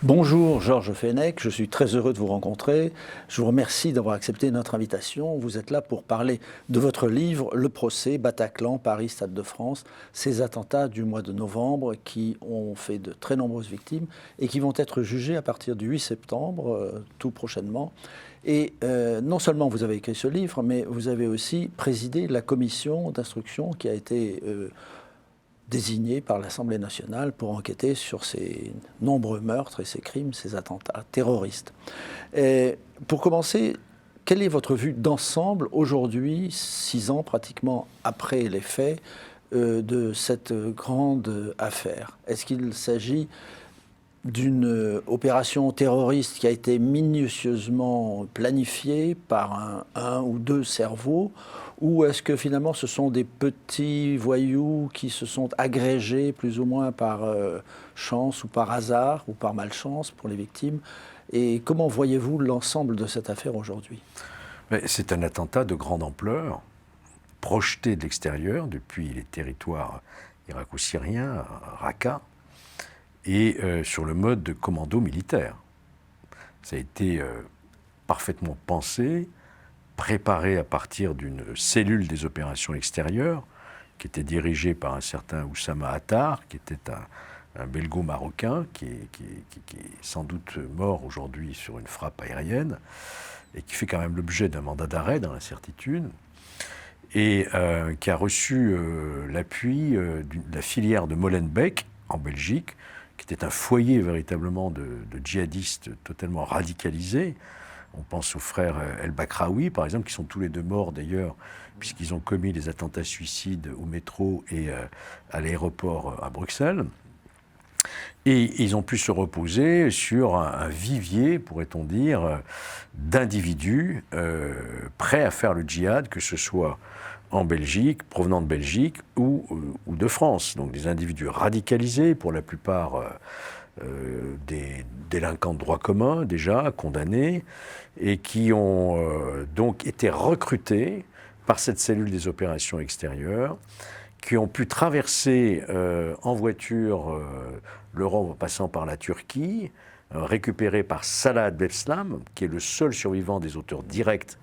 Bonjour Georges Fenech, je suis très heureux de vous rencontrer. Je vous remercie d'avoir accepté notre invitation. Vous êtes là pour parler de votre livre Le procès, Bataclan, Paris, Stade de France, ces attentats du mois de novembre qui ont fait de très nombreuses victimes et qui vont être jugés à partir du 8 septembre, tout prochainement. Et non seulement vous avez écrit ce livre, mais vous avez aussi présidé la commission d'instruction qui a été désigné par l'Assemblée nationale pour enquêter sur ces nombreux meurtres et ces crimes, ces attentats terroristes. Et pour commencer, quelle est votre vue d'ensemble aujourd'hui, 6 ans pratiquement après les faits, de cette grande affaire? Est-ce qu'il s'agit d'une opération terroriste qui a été minutieusement planifiée par un ou deux cerveaux, ou est-ce que finalement ce sont des petits voyous qui se sont agrégés plus ou moins par chance ou par hasard ou par malchance pour les victimes? Et comment voyez-vous l'ensemble de cette affaire aujourd'hui? C'est un attentat de grande ampleur, projeté de l'extérieur depuis les territoires irako-syriens, Raqqa, et sur le mode de commando militaire. Ça a été parfaitement pensé, préparé à partir d'une cellule des opérations extérieures qui était dirigée par un certain Oussama Attar, qui était un belgo-marocain qui est sans doute mort aujourd'hui sur une frappe aérienne et qui fait quand même l'objet d'un mandat d'arrêt dans l'incertitude et qui a reçu l'appui de la filière de Molenbeek en Belgique, qui était un foyer véritablement de djihadistes totalement radicalisés. On pense aux frères El Bakraoui, par exemple, qui sont tous les deux morts d'ailleurs, puisqu'ils ont commis des attentats suicides au métro et à l'aéroport à Bruxelles. Et ils ont pu se reposer sur un vivier, pourrait-on dire, d'individus prêts à faire le djihad, que ce soit en Belgique, provenant de Belgique ou de France. Donc des individus radicalisés, pour la plupart des délinquants de droit commun, déjà condamnés, et qui ont donc été recrutés par cette cellule des opérations extérieures, qui ont pu traverser en voiture l'Europe en passant par la Turquie, récupérés par Salah Abdeslam, qui est le seul survivant des auteurs directs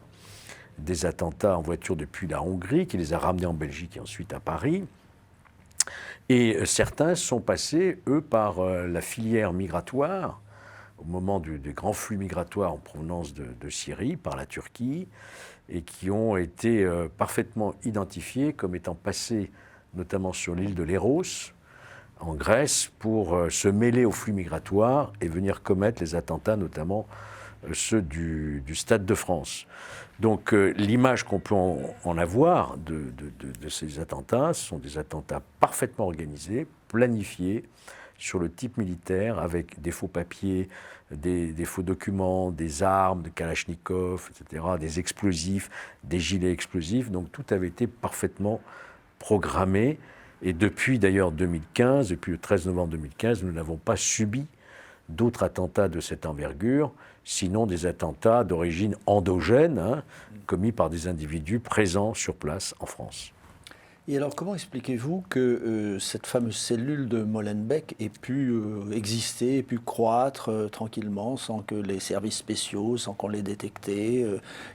des attentats en voiture depuis la Hongrie, qui les a ramenés en Belgique et ensuite à Paris. Et certains sont passés, eux, par la filière migratoire, au moment des grands flux migratoires en provenance de Syrie, par la Turquie, et qui ont été parfaitement identifiés comme étant passés, notamment sur l'île de Léros, en Grèce, pour se mêler aux flux migratoires et venir commettre les attentats, notamment ceux du Stade de France. Donc l'image qu'on peut en avoir de ces attentats, ce sont des attentats parfaitement organisés, planifiés, sur le type militaire, avec des faux papiers, des faux documents, des armes, des kalachnikovs, etc., des explosifs, des gilets explosifs. Donc tout avait été parfaitement programmé. Et depuis d'ailleurs 2015, depuis le 13 novembre 2015, nous n'avons pas subi d'autres attentats de cette envergure, sinon des attentats d'origine endogène, commis par des individus présents sur place en France. Et alors, comment expliquez-vous que cette fameuse cellule de Molenbeek ait pu exister, ait pu croître tranquillement, sans que les services spéciaux, sans qu'on les détecté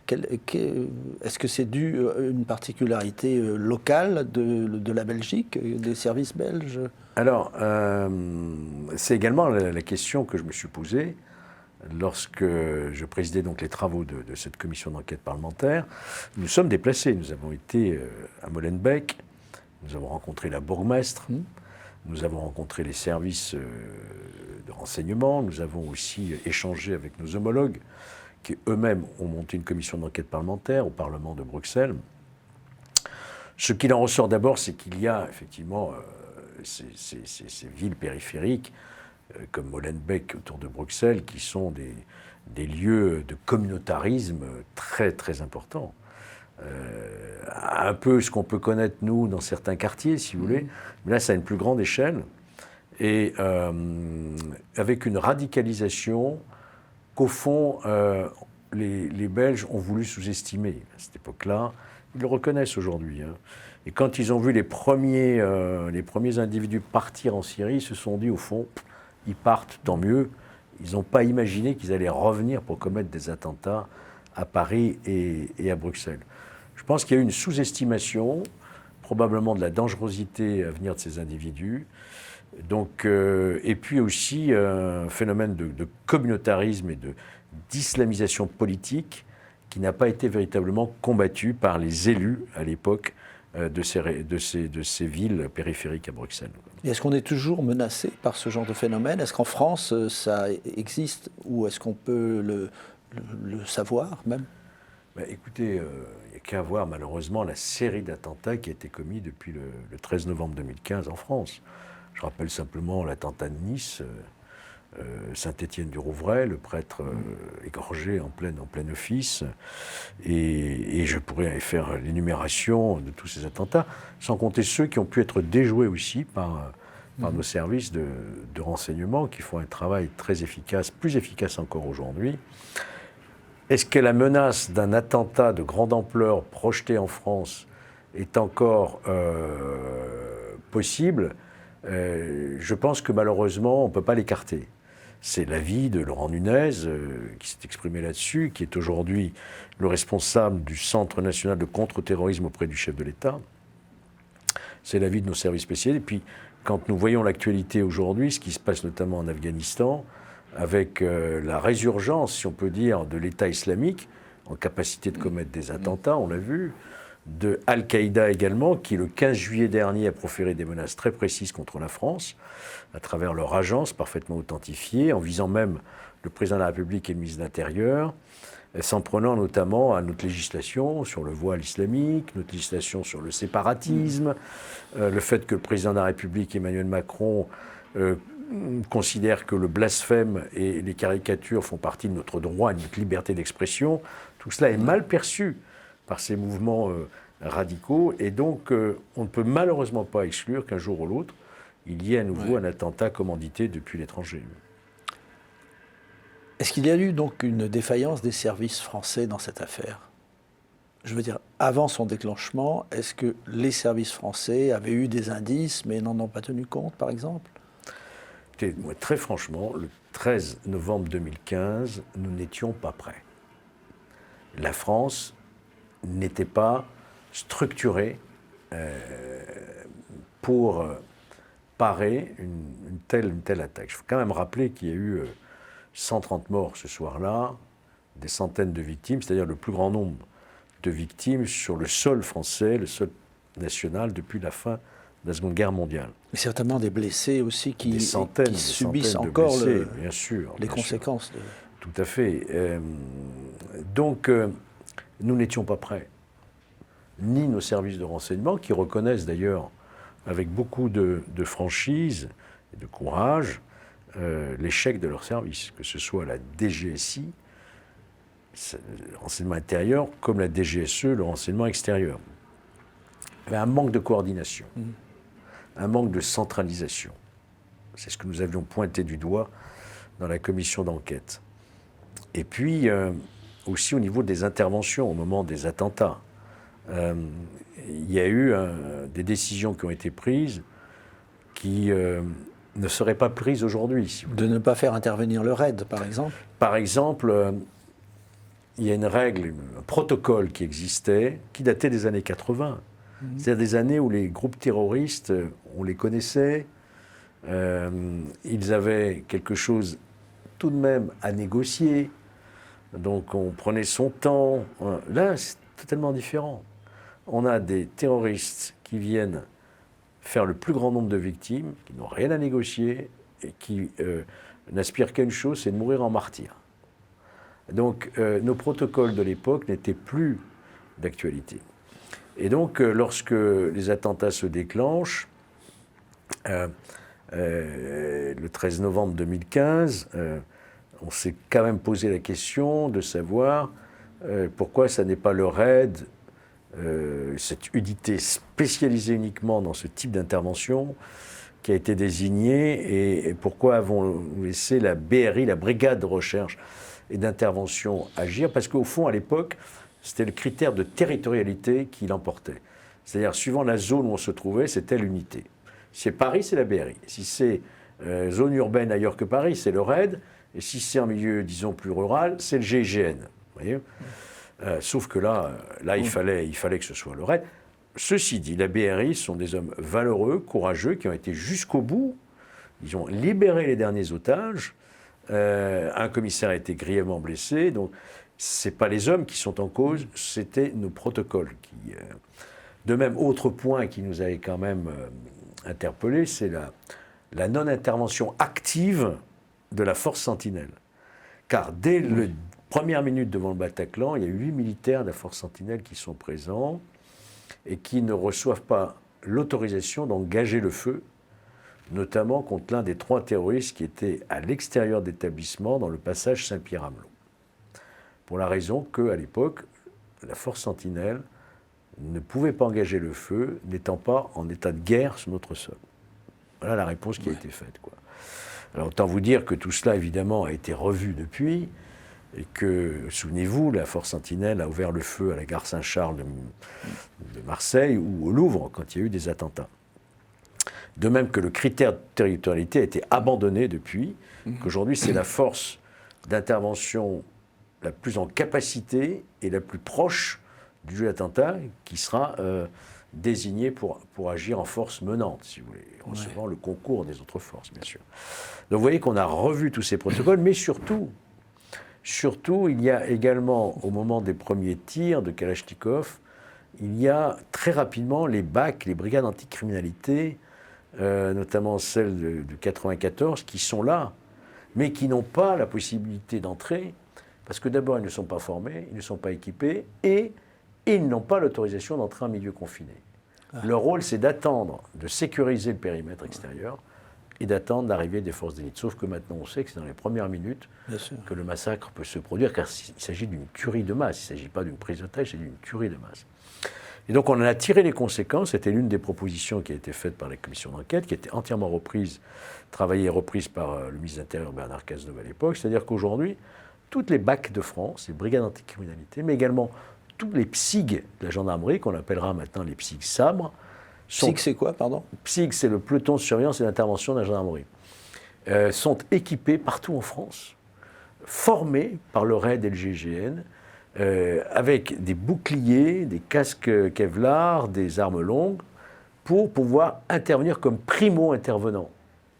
Est-ce que c'est dû à une particularité locale de la Belgique, des services belges? Alors, c'est également la question que je me suis posée lorsque je présidais donc les travaux de cette commission d'enquête parlementaire. Nous sommes déplacés, nous avons été à Molenbeek, nous avons rencontré la bourgmestre, nous avons rencontré les services de renseignement, nous avons aussi échangé avec nos homologues qui eux-mêmes ont monté une commission d'enquête parlementaire au Parlement de Bruxelles. Ce qu'il en ressort d'abord, c'est qu'il y a effectivement ces villes périphériques comme Molenbeek autour de Bruxelles, qui sont des lieux de communautarisme très très importants. Un peu ce qu'on peut connaître, nous, dans certains quartiers, si vous voulez, mais là, c'est à une plus grande échelle, et avec une radicalisation qu'au fond, les Belges ont voulu sous-estimer à cette époque-là. Ils le reconnaissent aujourd'hui. Et quand ils ont vu les premiers individus partir en Syrie, ils se sont dit, au fond, ils partent, tant mieux, ils n'ont pas imaginé qu'ils allaient revenir pour commettre des attentats à Paris et à Bruxelles. Je pense qu'il y a eu une sous-estimation, probablement de la dangerosité à venir de ces individus. Donc, et puis aussi un phénomène de communautarisme et d'islamisation politique qui n'a pas été véritablement combattu par les élus à l'époque de ces villes périphériques à Bruxelles. Et est-ce qu'on est toujours menacé par ce genre de phénomène? Est-ce qu'en France, ça existe ou est-ce qu'on peut le savoir même? Écoutez, il n'y a qu'à voir malheureusement la série d'attentats qui a été commis depuis le 13 novembre 2015 en France. Je rappelle simplement l'attentat de Nice, Saint-Étienne-du-Rouvray, le prêtre égorgé en plein office. Et je pourrais faire l'énumération de tous ces attentats, sans compter ceux qui ont pu être déjoués aussi par nos services de renseignement, qui font un travail très efficace, plus efficace encore aujourd'hui. Est-ce que la menace d'un attentat de grande ampleur projeté en France est encore possible? Je pense que malheureusement, on ne peut pas l'écarter. C'est l'avis de Laurent Nunez, qui s'est exprimé là-dessus, qui est aujourd'hui le responsable du Centre national de contre-terrorisme auprès du chef de l'État. C'est l'avis de nos services spéciaux. Et puis, quand nous voyons l'actualité aujourd'hui, ce qui se passe notamment en Afghanistan, avec la résurgence, si on peut dire, de l'État islamique, en capacité de commettre des attentats, on l'a vu, de Al-Qaïda également, qui le 15 juillet dernier a proféré des menaces très précises contre la France, à travers leur agence parfaitement authentifiée, en visant même le président de la République et le ministre de l'Intérieur, s'en prenant notamment à notre législation sur le voile islamique, notre législation sur le séparatisme, le fait que le président de la République, Emmanuel Macron, considère que le blasphème et les caricatures font partie de notre droit et de notre liberté d'expression. Tout cela est mal perçu par ces mouvements radicaux, et donc on ne peut malheureusement pas exclure qu'un jour ou l'autre, il y ait à nouveau un attentat commandité depuis l'étranger. Est-ce qu'il y a eu donc une défaillance des services français dans cette affaire? Je veux dire, avant son déclenchement, est-ce que les services français avaient eu des indices mais n'en ont pas tenu compte, par exemple? Moi, très franchement, le 13 novembre 2015, nous n'étions pas prêts. La France n'était pas structurée pour parer une telle attaque. Il faut quand même rappeler qu'il y a eu 130 morts ce soir-là, des centaines de victimes, c'est-à-dire le plus grand nombre de victimes sur le sol français, le sol national, depuis la fin de la Seconde Guerre mondiale. Mais certainement des blessés aussi qui subissent de encore blessés, bien sûr, les conséquences. Tout à fait. Donc, nous n'étions pas prêts, ni nos services de renseignement, qui reconnaissent d'ailleurs avec beaucoup de franchise et de courage l'échec de leurs services, que ce soit la DGSI, le renseignement intérieur, comme la DGSE, le renseignement extérieur. Il y avait un manque de coordination, un manque de centralisation. C'est ce que nous avions pointé du doigt dans la commission d'enquête. Et puis, aussi au niveau des interventions, au moment des attentats, il y a eu des décisions qui ont été prises qui ne seraient pas prises aujourd'hui. Si de ne pas faire intervenir le RAID, par exemple? Par exemple, il y a une règle, un protocole qui existait, qui datait des années 80. C'est-à-dire des années où les groupes terroristes, on les connaissait, ils avaient quelque chose tout de même à négocier, donc on prenait son temps. Là, c'est totalement différent. On a des terroristes qui viennent faire le plus grand nombre de victimes, qui n'ont rien à négocier et qui n'aspirent qu'à une chose, c'est de mourir en martyr. Donc nos protocoles de l'époque n'étaient plus d'actualité. Et donc lorsque les attentats se déclenchent, le 13 novembre 2015, on s'est quand même posé la question de savoir pourquoi ça n'est pas le RAID, cette unité spécialisée uniquement dans ce type d'intervention, qui a été désignée, et pourquoi avons-nous laissé la BRI, la Brigade de recherche et d'intervention, agir? Parce qu'au fond, à l'époque, c'était le critère de territorialité qui l'emportait. C'est-à-dire, suivant la zone où on se trouvait, c'était l'unité. Si c'est Paris, c'est la BRI. Si c'est zone urbaine ailleurs que Paris, c'est le RAID. Et si c'est en milieu, disons, plus rural, c'est le GIGN. Vous voyez sauf que là, il fallait que ce soit le RAID. Ceci dit, la BRI sont des hommes valeureux, courageux, qui ont été jusqu'au bout. Ils ont libéré les derniers otages. Un commissaire a été grièvement blessé. Donc, ce n'est pas les hommes qui sont en cause, c'était nos protocoles. De même, autre point qui nous avait quand même interpellés, c'est la non-intervention active de la force Sentinelle. Car dès la première minute devant le Bataclan, il y a 8 militaires de la force Sentinelle qui sont présents et qui ne reçoivent pas l'autorisation d'engager le feu, notamment contre l'un des 3 terroristes qui étaient à l'extérieur d'établissement dans le passage Saint-Pierre-Amelot. Pour la raison qu'à l'époque, la force Sentinelle ne pouvait pas engager le feu, n'étant pas en état de guerre sur notre sol. Voilà la réponse qui a été faite, quoi. Alors autant vous dire que tout cela, évidemment, a été revu depuis, et que, souvenez-vous, la force Sentinelle a ouvert le feu à la gare Saint-Charles de Marseille ou au Louvre quand il y a eu des attentats. De même que le critère de territorialité a été abandonné depuis, qu'aujourd'hui c'est la force d'intervention la plus en capacité et la plus proche du lieu d'attentat qui sera désignée pour agir en force menante, si vous voulez, recevant le concours des autres forces, bien sûr. Donc vous voyez qu'on a revu tous ces protocoles, mais surtout, il y a également, au moment des premiers tirs de Kalachnikov, il y a très rapidement les BAC, les brigades anticriminalité, notamment celles de 94, qui sont là, mais qui n'ont pas la possibilité d'entrer, parce que d'abord, ils ne sont pas formés, ils ne sont pas équipés, et ils n'ont pas l'autorisation d'entrer en milieu confiné. Leur rôle, c'est d'attendre, de sécuriser le périmètre extérieur, et d'attendre l'arrivée des forces d'élite. Sauf que maintenant, on sait que c'est dans les premières minutes que le massacre peut se produire, car il s'agit d'une tuerie de masse. Il ne s'agit pas d'une prise d'otage, c'est d'une tuerie de masse. Et donc, on en a tiré les conséquences. C'était l'une des propositions qui a été faite par la commission d'enquête, qui était entièrement travaillée et reprise par le ministre de l'Intérieur Bernard Cazeneuve à l'époque. C'est-à-dire qu'aujourd'hui, toutes les BAC de France, les brigades anticriminalité, mais également tous les PSIG de la gendarmerie, qu'on appellera maintenant les PSIG sabres. PSIG, c'est quoi, pardon ? PSIG, c'est le peloton de surveillance et d'intervention de la gendarmerie. Sont équipés partout en France, formés par le RAID et le GIGN, avec des boucliers, des casques Kevlar, des armes longues, pour pouvoir intervenir comme primo-intervenant,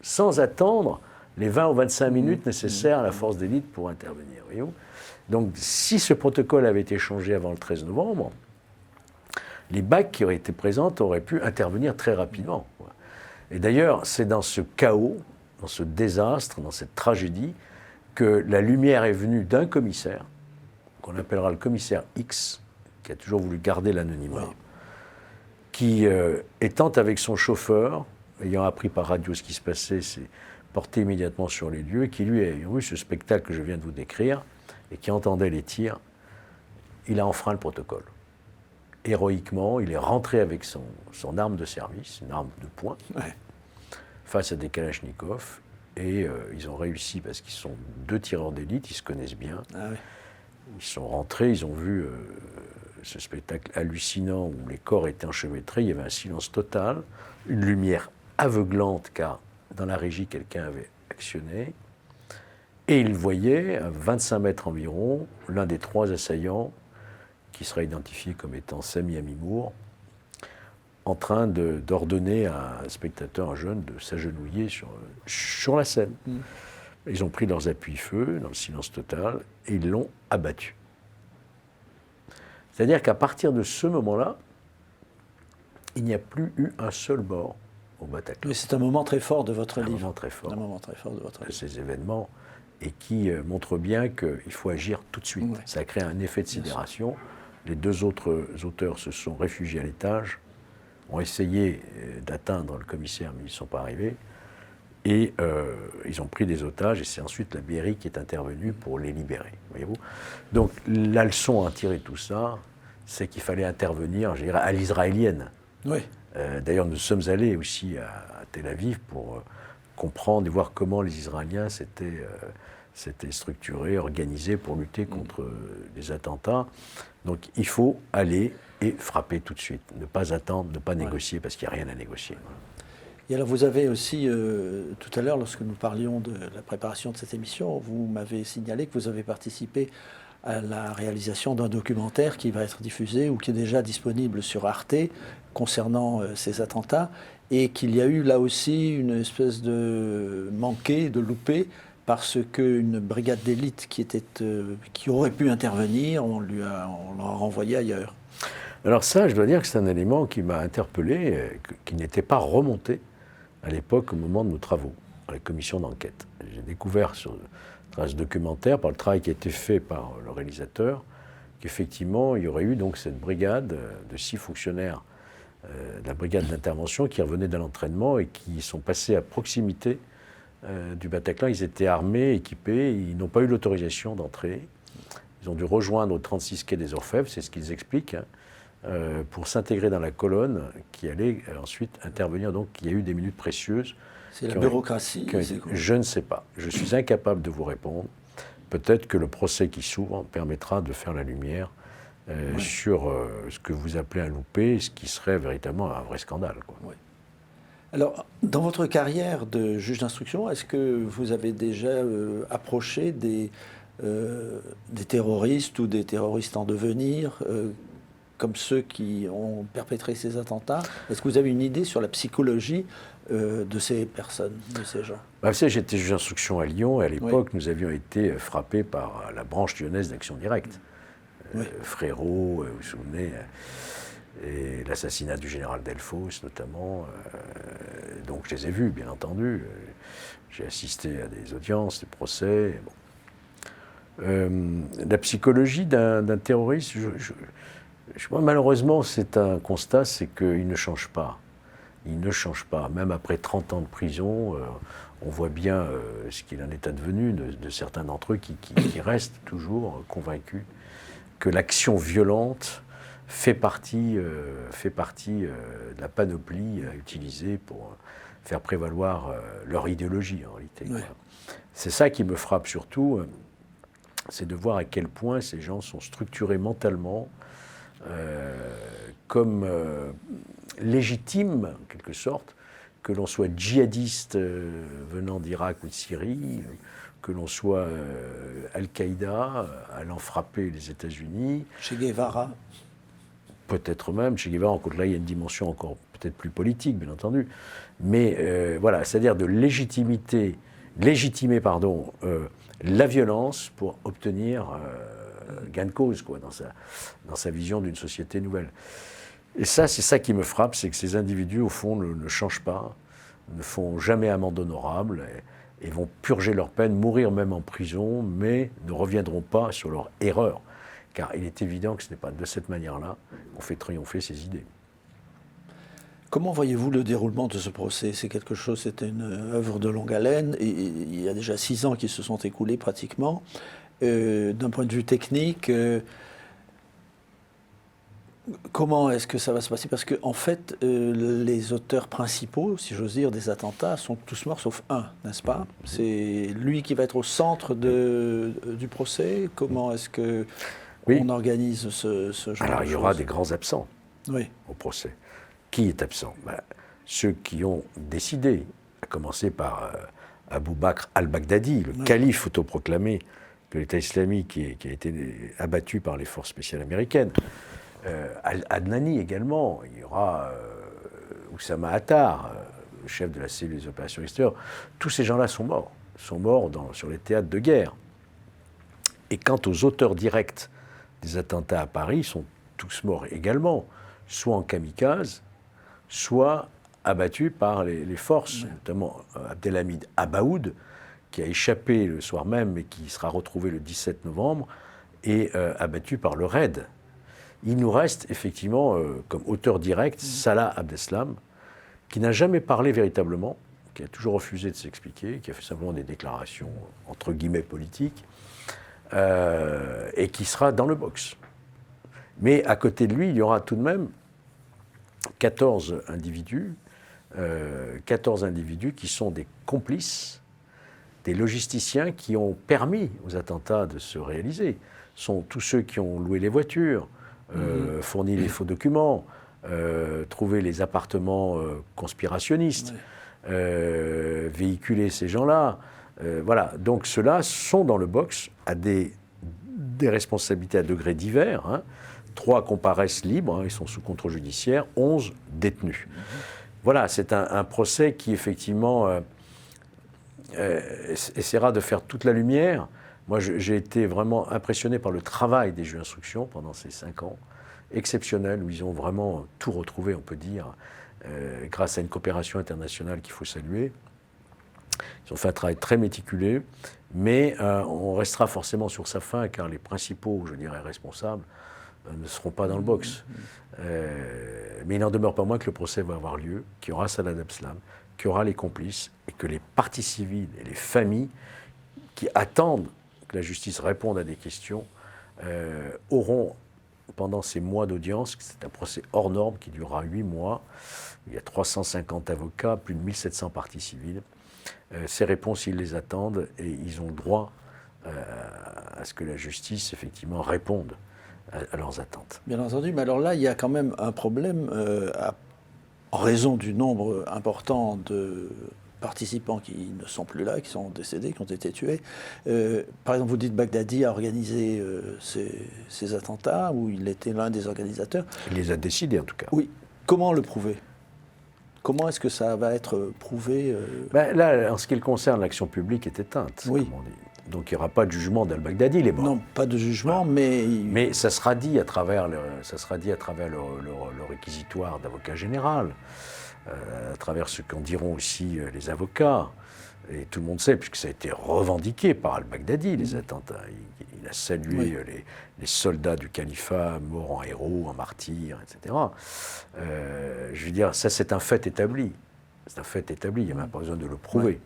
sans attendre les 20 ou 25 minutes nécessaires à la force d'élite pour intervenir. Voyez-vous ? Donc, si ce protocole avait été changé avant le 13 novembre, les BAC qui auraient été présentes auraient pu intervenir très rapidement. Et d'ailleurs, c'est dans ce chaos, dans ce désastre, dans cette tragédie, que la lumière est venue d'un commissaire, qu'on appellera le commissaire X, qui a toujours voulu garder l'anonymat, qui, étant avec son chauffeur, ayant appris par radio ce qui se passait, s'est porté immédiatement sur les lieux, et qui lui a eu ce spectacle que je viens de vous décrire, et qui entendait les tirs. Il a enfreint le protocole. Héroïquement, il est rentré avec son arme de service, une arme de poing, face à des Kalachnikov, et ils ont réussi, parce qu'ils sont 2 tireurs d'élite, ils se connaissent bien. Ils sont rentrés, ils ont vu ce spectacle hallucinant où les corps étaient enchevêtrés, il y avait un silence total, une lumière aveuglante, car dans la régie, quelqu'un avait actionné, et ils voyaient, à 25 mètres environ, l'un des 3 assaillants, qui sera identifié comme étant Sami Amimour, en train d'ordonner à un spectateur, un jeune, de s'agenouiller sur la scène. Ils ont pris leurs appuis-feu dans le silence total et ils l'ont abattu. C'est-à-dire qu'à partir de ce moment-là, il n'y a plus eu un seul mort au Bataclan. Mais c'est un moment très fort de votre livre. Un moment très fort. Un moment très fort de votre livre. Ces événements, et qui montrent bien qu'il faut agir tout de suite. Ça a créé un effet de sidération. Les 2 autres auteurs se sont réfugiés à l'étage, ont essayé d'atteindre le commissaire, mais ils ne sont pas arrivés. Et ils ont pris des otages, et c'est ensuite la BRI qui est intervenue pour les libérer, voyez-vous. Donc la leçon à tirer de tout ça, c'est qu'il fallait intervenir, je dirais, à l'israélienne. D'ailleurs, nous sommes allés aussi à Tel Aviv pour comprendre et voir comment les Israéliens s'étaient structurés, organisés pour lutter contre les attentats. Donc il faut aller et frapper tout de suite, ne pas attendre, ne pas négocier, parce qu'il n'y a rien à négocier. Et alors vous avez aussi, tout à l'heure, lorsque nous parlions de la préparation de cette émission, vous m'avez signalé que vous avez participé à la réalisation d'un documentaire qui va être diffusé ou qui est déjà disponible sur Arte concernant ces attentats, et qu'il y a eu là aussi une espèce de manqué, de loupé, parce qu'une brigade d'élite qui aurait pu intervenir, on l'a renvoyé ailleurs. Alors ça, je dois dire que c'est un élément qui m'a interpellé, qui n'était pas remonté à l'époque au moment de nos travaux, à la commission d'enquête. J'ai découvert dans ce documentaire, par le travail qui a été fait par le réalisateur, qu'effectivement, il y aurait eu donc cette brigade de 6 fonctionnaires de la brigade d'intervention qui revenaient de l'entraînement et qui sont passés à proximité du Bataclan. Ils étaient armés, équipés, ils n'ont pas eu l'autorisation d'entrer. Ils ont dû rejoindre au 36 quai des Orfèvres, c'est ce qu'ils expliquent, pour s'intégrer dans la colonne qui allait ensuite intervenir. Donc il y a eu des minutes précieuses. C'est la bureaucratie. Je ne sais pas. Je suis incapable de vous répondre. Peut-être que le procès qui s'ouvre permettra de faire la lumière sur ce que vous appelez un loupé, ce qui serait véritablement un vrai scandale, quoi. Oui. Alors, dans votre carrière de juge d'instruction, est-ce que vous avez déjà approché des terroristes ou des terroristes en devenir, comme ceux qui ont perpétré ces attentats? Est-ce que vous avez une idée sur la psychologie de ces personnes, de ces gens? Vous savez, j'étais juge d'instruction à Lyon et à l'époque, nous avions été frappés par la branche lyonnaise d'Action Directe. Frérot, vous vous souvenez, et l'assassinat du général Delfos notamment. Donc je les ai vus, bien entendu. J'ai assisté à des audiences, des procès. Bon. La psychologie d'un terroriste, malheureusement, c'est un constat, c'est qu'il ne change pas. Il ne change pas. Même après 30 ans de prison, on voit bien ce qu'il en est advenu de certains d'entre eux qui restent toujours convaincus que l'action violente fait partie de la panoplie à utiliser pour faire prévaloir leur idéologie, en réalité. Oui. C'est ça qui me frappe surtout, c'est de voir à quel point ces gens sont structurés mentalement comme légitimes, en quelque sorte, que l'on soit djihadiste venant d'Irak ou de Syrie, que l'on soit Al-Qaïda allant frapper les États-Unis. Che Guevara. Peut-être même, Che Guevara, encore là, il y a une dimension encore peut-être plus politique, bien entendu. Mais voilà, c'est-à-dire de légitimer la violence pour obtenir gain de cause, quoi, dans sa vision d'une société nouvelle. Et ça, c'est ça qui me frappe, c'est que ces individus, au fond, ne changent pas, ne font jamais amende honorable, et vont purger leur peine, mourir même en prison, mais ne reviendront pas sur leur erreur. Car il est évident que ce n'est pas de cette manière-là qu'on fait triompher ces idées. Comment voyez-vous le déroulement de ce procès? C'était une œuvre de longue haleine, et il y a déjà 6 ans qui se sont écoulés pratiquement. D'un point de vue technique, comment est-ce que ça va se passer? Parce qu'en fait, les auteurs principaux, si j'ose dire, des attentats sont tous morts sauf un, n'est-ce pas? C'est lui qui va être au centre du procès. Comment est-ce qu'on organise ce genre de choses? Alors, il y aura des grands absents au procès. Qui est absent? Ceux qui ont décidé, à commencer par Abou Bakr al-Baghdadi, le calife autoproclamé de l'État islamique qui a été abattu par les forces spéciales américaines. Adnani également, il y aura Oussama Attar, le chef de la cellule des opérations extérieures. Tous ces gens-là sont morts sur les théâtres de guerre. Et quant aux auteurs directs des attentats à Paris, ils sont tous morts également, soit en kamikaze, soit abattus par les forces, notamment Abdelhamid Abaoud, qui a échappé le soir même et qui sera retrouvé le 17 novembre, et abattu par le RAID. Il nous reste effectivement, comme auteur direct, Salah Abdeslam, qui n'a jamais parlé véritablement, qui a toujours refusé de s'expliquer, qui a fait simplement des déclarations entre guillemets politiques, et qui sera dans le box. Mais à côté de lui, il y aura tout de même 14 individus qui sont des complices, des logisticiens qui ont permis aux attentats de se réaliser. Ce sont tous ceux qui ont loué les voitures, fourni les faux documents, trouvé les appartements conspirationnistes, véhiculer ces gens-là. Voilà, donc ceux-là sont dans le box à des responsabilités à degrés divers. Hein. 3 comparaissent libres, hein, ils sont sous contrôle judiciaire, 11 détenus. Voilà, c'est un procès qui effectivement essaiera de faire toute la lumière. Moi, j'ai été vraiment impressionné par le travail des juges d'instruction pendant ces 5 ans, exceptionnel, où ils ont vraiment tout retrouvé, on peut dire, grâce à une coopération internationale qu'il faut saluer. Ils ont fait un travail très méticuleux, mais on restera forcément sur sa faim, car les principaux, je dirais, responsables ne seront pas dans le box. Mais il n'en demeure pas moins que le procès va avoir lieu, qu'il y aura Salah Abdeslam, qu'il y aura les complices, et que les parties civiles et les familles qui attendent que la justice réponde à des questions auront, pendant ces mois d'audience, c'est un procès hors norme qui durera 8 mois, il y a 350 avocats, plus de 1700 parties civiles, ces réponses, ils les attendent et ils ont le droit à ce que la justice, effectivement, réponde à leurs attentes. Bien entendu, mais alors là, il y a quand même un problème en raison du nombre important de participants qui ne sont plus là, qui sont décédés, qui ont été tués. Par exemple, vous dites Baghdadi a organisé ces attentats, ou il était l'un des organisateurs. Il les a décidés, en tout cas. Oui. Comment le prouver ? Comment est-ce que ça va être prouvé Là, en ce qui le concerne, l'action publique est éteinte, oui. Comme on dit. Donc il n'y aura pas de jugement d'al-Baghdadi, il est mort. Non, pas de jugement, voilà. Mais ça sera dit à travers le réquisitoire d'avocat général, à travers ce qu'en diront aussi les avocats. Et tout le monde sait, puisque ça a été revendiqué par al-Baghdadi, les attentats. Il a salué les soldats du califat morts en héros, en martyrs, etc. Je veux dire, ça c'est un fait établi. C'est un fait établi, il n'y a même pas besoin de le prouver.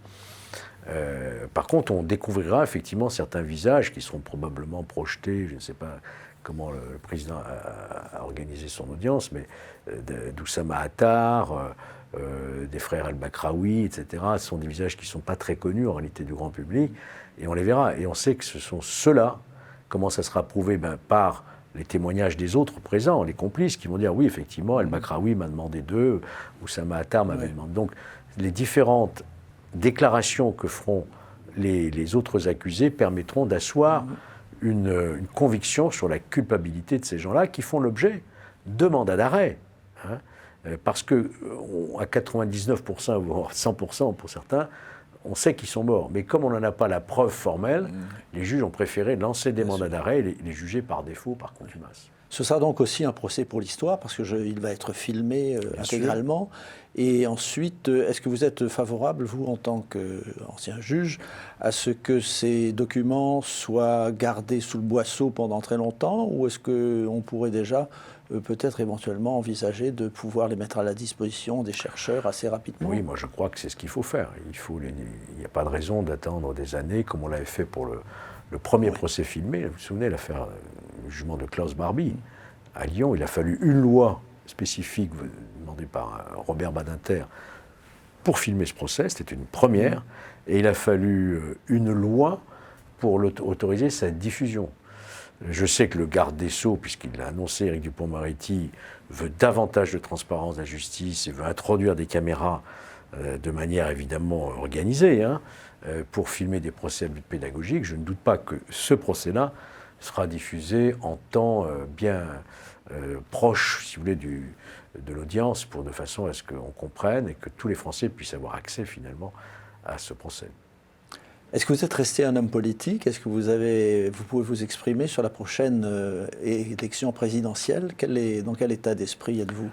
Par contre, on découvrira effectivement certains visages qui seront probablement projetés, je ne sais pas comment le président a organisé son audience, mais d'Oussama Attar, des frères al-Bakraoui, etc. Ce sont des visages qui ne sont pas très connus en réalité du grand public, et on les verra. Et on sait que ce sont ceux-là. Comment ça sera prouvé? Par les témoignages des autres présents, les complices, qui vont dire oui, effectivement, al-Bakraoui m'a demandé d'eux, Oussama Attar m'avait demandé. Donc, les différentes déclarations que feront les autres accusés permettront d'asseoir une conviction sur la culpabilité de ces gens-là qui font l'objet de mandats d'arrêt. Hein, parce que à 99% ou 100% pour certains, on sait qu'ils sont morts. Mais comme on n'en a pas la preuve formelle, les juges ont préféré lancer des mandats d'arrêt et les juger par défaut, par contumace. Ce sera donc aussi un procès pour l'histoire, parce qu'il va être filmé intégralement. Et ensuite, est-ce que vous êtes favorable, vous, en tant qu'ancien juge, à ce que ces documents soient gardés sous le boisseau pendant très longtemps, ou est-ce qu'on pourrait déjà peut-être éventuellement envisager de pouvoir les mettre à la disposition des chercheurs assez rapidement? Oui, moi je crois que c'est ce qu'il faut faire. Il n'y a pas de raison d'attendre des années, comme on l'avait fait pour le premier procès filmé. Vous vous souvenez, l'affaire, le jugement de Klaus Barbie à Lyon, il a fallu une loi spécifique demandée par Robert Badinter pour filmer ce procès, c'était une première, et il a fallu une loi pour autoriser sa diffusion. Je sais que le garde des Sceaux, puisqu'il l'a annoncé, Éric Dupond-Moretti, veut davantage de transparence de la justice et veut introduire des caméras de manière évidemment organisée, hein, pour filmer des procès à but pédagogique. Je ne doute pas que ce procès-là sera diffusé en temps bien proche, si vous voulez, de l'audience, de façon à ce qu'on comprenne et que tous les Français puissent avoir accès finalement à ce procès. Est-ce que vous êtes resté un homme politique? Est-ce que vous pouvez vous exprimer sur la prochaine élection présidentielle? Dans quel état d'esprit êtes-vous?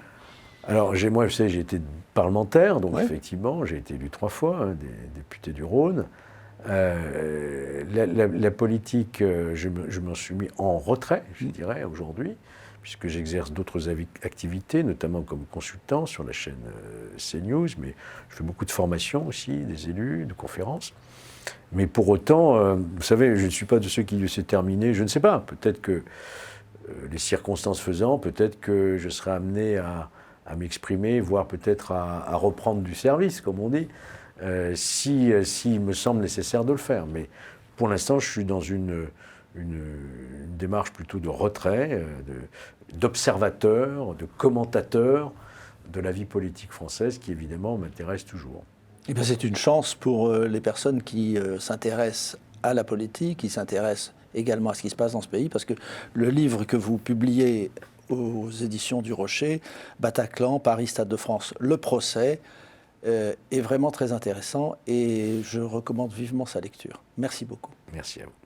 Alors, moi, vous savez, j'ai été parlementaire, donc effectivement, j'ai été élu 3 fois, hein, député du Rhône. La politique, je m'en suis mis en retrait, je dirais, aujourd'hui, puisque j'exerce d'autres activités, notamment comme consultant sur la chaîne CNews, mais je fais beaucoup de formations aussi, des élus, de conférences. Mais pour autant, vous savez, je ne suis pas de ceux qui laissent terminer, je ne sais pas, peut-être que les circonstances faisant, peut-être que je serai amené à m'exprimer, voire peut-être à reprendre du service, comme on dit, s'il me semble nécessaire de le faire. Mais pour l'instant, je suis dans une démarche plutôt de retrait, d'observateur, de commentateur de la vie politique française, qui évidemment m'intéresse toujours. Eh bien, c'est une chance pour les personnes qui s'intéressent à la politique, qui s'intéressent également à ce qui se passe dans ce pays, parce que le livre que vous publiez aux éditions du Rocher, Bataclan, Paris, Stade de France, le procès, est vraiment très intéressant et je recommande vivement sa lecture. Merci beaucoup. Merci à vous.